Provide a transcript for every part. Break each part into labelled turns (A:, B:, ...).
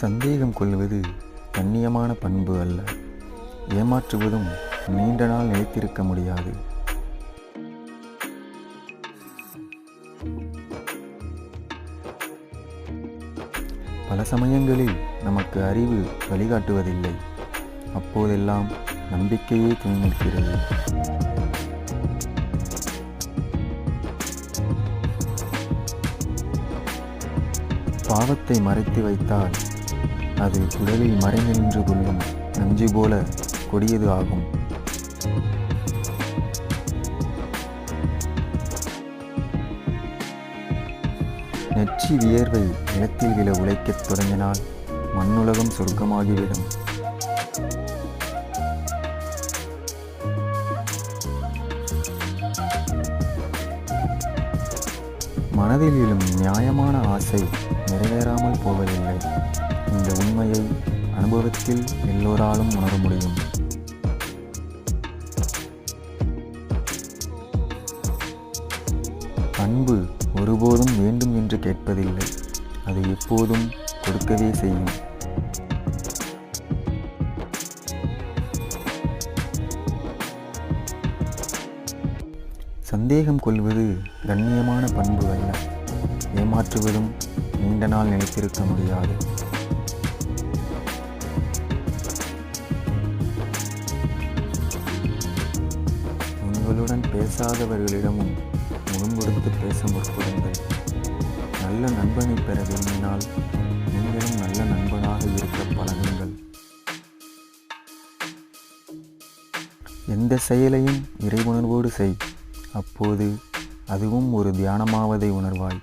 A: சந்தேகம் கொள்வது கண்ணியமான பண்பு அல்ல. ஏமாற்றுவதும் நீண்ட நாள் நிலைத்திருக்க முடியாது. பல சமயங்களில் நமக்கு அறிவு வழிகாட்டுவதில்லை. அப்போதெல்லாம் நம்பிக்கையே துணை நிற்கிறது. பாவத்தை மறைத்து வைத்தால் அது உடலில் மறைந்து நின்று கொள்ளும் நஞ்சு போல கொடியது ஆகும். நெற்றி வியர்வை நிலத்தில் விழ உழைக்கத் தொடங்கினால் மண்ணுலகம் சொர்க்கமாகிவிடும். மனதில் எழும் நியாயமான ஆசை நிறைவேறாமல் போவதில்லை. இந்த உண்மையை அனுபவத்தில் எல்லோராலும் உணர முடியும். அன்பு ஒருபோதும் வேண்டும் என்று கேட்பதில்லை. அது எப்போதும் கொடுக்கவே செய்யும். சந்தேகம் கொள்வது கண்ணியமான பண்பு அல்ல. ஏமாற்றுவதும் நீண்ட நாள் நிலைத்திருக்க முடியாது. உங்களுடன் பேசாதவர்களிடமும் முகம் கொடுத்து பேச முற்படுங்கள். நல்ல நண்பனை பெற விரும்பினால் நீங்களும் நல்ல நண்பனாக இருக்க பழகுங்கள். எந்த செயலையும் இறைவுணர்வோடு செய். அப்போது அதுவும் ஒரு தியானமாவதை உணர்வாய்.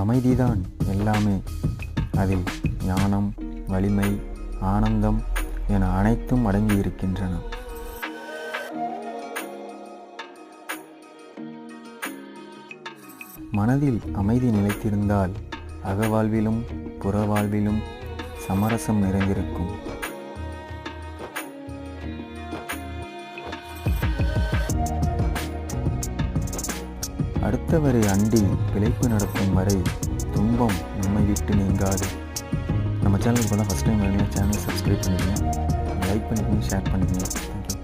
A: அமைதிதான் எல்லாமே. அதில் ஞானம், வலிமை, ஆனந்தம் என அனைத்தும் அடங்கியிருக்கின்றன. மனதில் அமைதி நிலைத்திருந்தால் அகவாழ்விலும் புறவாழ்விலும் சமரசம் நிறைந்திருக்கும். அடுத்தவரை அண்டி பிழைப்பு நடத்தும் வரை துன்பம் நம்மை விட்டு நீங்காது. நம்ம சேனலுக்கு போனால் ஃபஸ்ட் டைம் வரீங்க, சேனலை சப்ஸ்கிரைப் பண்ணிக்கங்க, லைக் பண்ணிக்கங்க, ஷேர் பண்ணிக்கங்க. தேங்க்யூ.